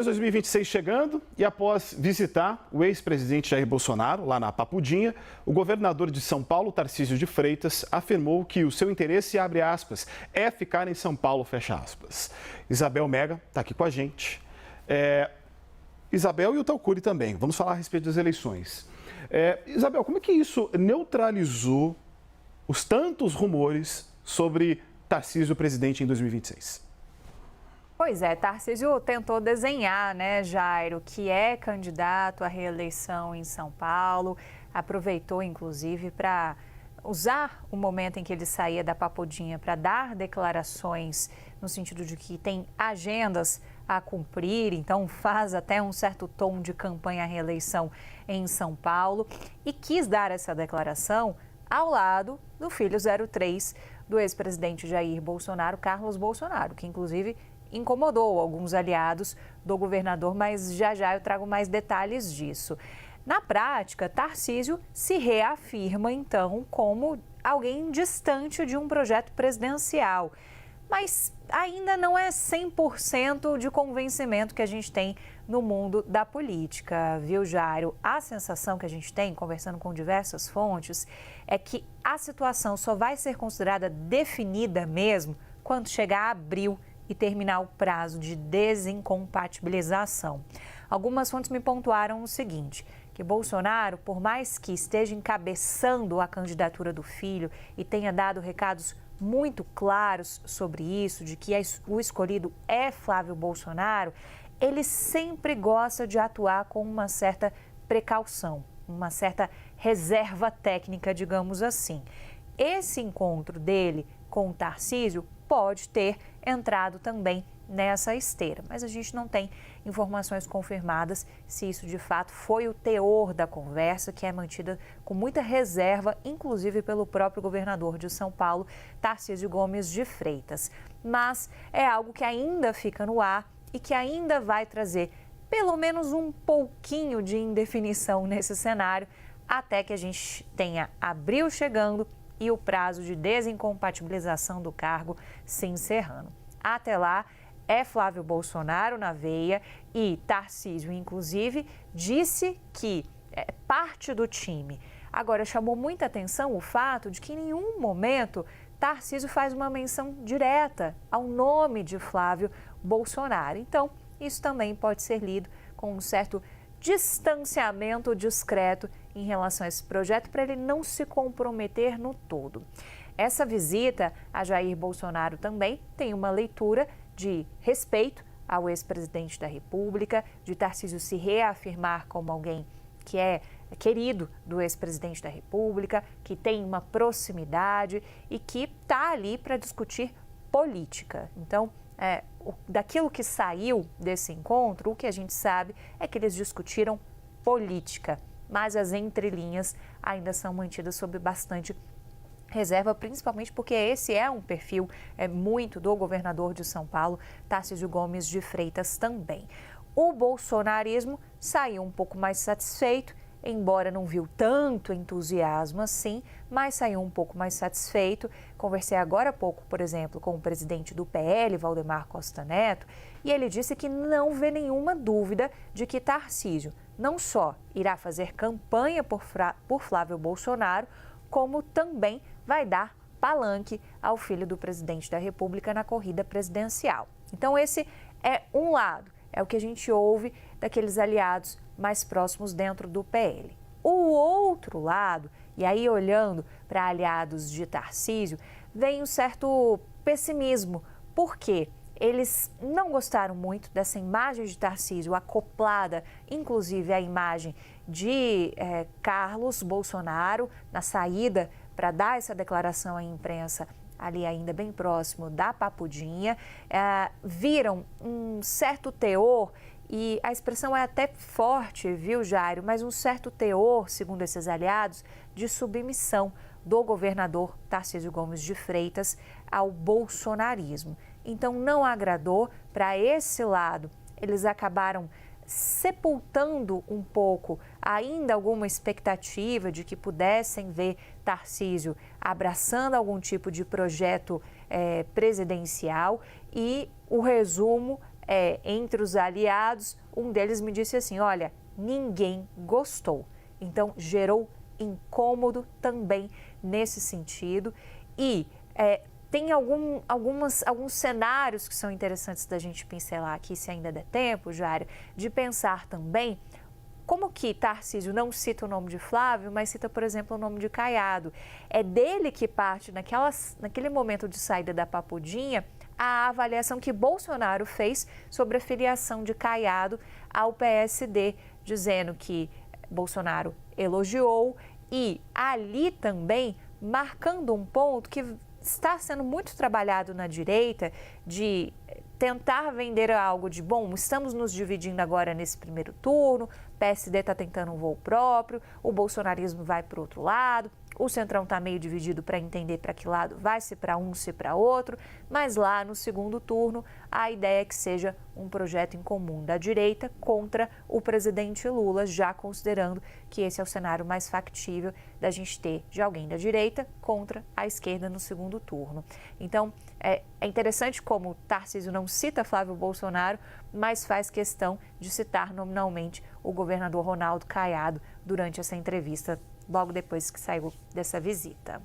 2026 chegando e após visitar o ex-presidente Jair Bolsonaro lá na Papudinha, o governador de São Paulo, Tarcísio de Freitas, afirmou que o seu interesse, abre aspas, é ficar em São Paulo, fecha aspas. Isabel Mega está aqui com a gente. Isabel e o Talcuri também. Vamos falar a respeito das eleições. Isabel, como é que isso neutralizou os tantos rumores sobre Tarcísio presidente em 2026? Pois é, Tarcísio tentou desenhar, né, Jairo, que é candidato à reeleição em São Paulo, aproveitou inclusive para usar o momento em que ele saía da Papudinha para dar declarações no sentido de que tem agendas a cumprir, então faz até um certo tom de campanha à reeleição em São Paulo e quis dar essa declaração ao lado do filho 03 do ex-presidente Jair Bolsonaro, Carlos Bolsonaro, que inclusive incomodou alguns aliados do governador, mas já eu trago mais detalhes disso. Na prática, Tarcísio se reafirma, então, como alguém distante de um projeto presidencial. Mas ainda não é 100% de convencimento que a gente tem no mundo da política, viu, Jairo? A sensação que a gente tem, conversando com diversas fontes, é que a situação só vai ser considerada definida mesmo quando chegar a abril e terminar o prazo de desincompatibilização. Algumas fontes me pontuaram o seguinte, que Bolsonaro, por mais que esteja encabeçando a candidatura do filho e tenha dado recados muito claros sobre isso, de que o escolhido é Flávio Bolsonaro, ele sempre gosta de atuar com uma certa precaução, uma certa reserva técnica, digamos assim. Esse encontro dele com o Tarcísio pode ter entrado também nessa esteira, mas a gente não tem informações confirmadas se isso de fato foi o teor da conversa, que é mantida com muita reserva, inclusive pelo próprio governador de São Paulo, Tarcísio Gomes de Freitas. Mas é algo que ainda fica no ar e que ainda vai trazer pelo menos um pouquinho de indefinição nesse cenário, até que a gente tenha abril chegando e o prazo de desincompatibilização do cargo se encerrando. Até lá, é Flávio Bolsonaro na veia e Tarcísio, inclusive, disse que é parte do time. Agora, chamou muita atenção o fato de que em nenhum momento Tarcísio faz uma menção direta ao nome de Flávio Bolsonaro. Então, isso também pode ser lido com um certo distanciamento discreto em relação a esse projeto para ele não se comprometer no todo. Essa visita a Jair Bolsonaro também tem uma leitura de respeito ao ex-presidente da República, de Tarcísio se reafirmar como alguém que é querido do ex-presidente da República, que tem uma proximidade e que está ali para discutir política. Então, daquilo que saiu desse encontro, o que a gente sabe é que eles discutiram política, mas as entrelinhas ainda são mantidas sob bastante reserva, principalmente porque esse é um perfil muito do governador de São Paulo, Tarcísio Gomes de Freitas também. O bolsonarismo saiu um pouco mais satisfeito, embora não viu tanto entusiasmo assim, mas saiu um pouco mais satisfeito. Conversei agora há pouco, por exemplo, com o presidente do PL, Valdemar Costa Neto, e ele disse que não vê nenhuma dúvida de que Tarcísio não só irá fazer campanha por Flávio Bolsonaro, como também vai dar palanque ao filho do presidente da República na corrida presidencial. Então, esse é um lado, é o que a gente ouve daqueles aliados mais próximos dentro do PL. O outro lado, e aí olhando para aliados de Tarcísio, vem um certo pessimismo. Por quê? Eles não gostaram muito dessa imagem de Tarcísio acoplada, inclusive à imagem de Carlos Bolsonaro, na saída para dar essa declaração à imprensa, ali ainda bem próximo da Papudinha, viram um certo teor, e a expressão é até forte, viu, Jairo, mas um certo teor, segundo esses aliados, de submissão do governador Tarcísio Gomes de Freitas ao bolsonarismo. Então, não agradou para esse lado. Eles acabaram sepultando um pouco ainda alguma expectativa de que pudessem ver Tarcísio abraçando algum tipo de projeto presidencial, e o resumo entre os aliados, um deles me disse assim, olha, ninguém gostou. Então, gerou incômodo também nesse sentido. E tem alguns cenários que são interessantes da gente pincelar aqui, se ainda der tempo, Jário, de pensar também como que Tarcísio não cita o nome de Flávio, mas cita, por exemplo, o nome de Caiado. É dele que parte, naquele momento de saída da Papudinha, a avaliação que Bolsonaro fez sobre a filiação de Caiado ao PSD, dizendo que Bolsonaro elogiou e ali também marcando um ponto que está sendo muito trabalhado na direita de tentar vender algo de, bom, estamos nos dividindo agora nesse primeiro turno, o PSD está tentando um voo próprio, o bolsonarismo vai para o outro lado, o Centrão está meio dividido para entender para que lado vai, se para um, se para outro, mas lá no segundo turno a ideia é que seja um projeto em comum da direita contra o presidente Lula, já considerando que esse é o cenário mais factível da gente ter de alguém da direita contra a esquerda no segundo turno. Então, é interessante como Tarcísio não cita Flávio Bolsonaro, mas faz questão de citar nominalmente o governador Ronaldo Caiado durante essa entrevista, logo depois que saiu dessa visita.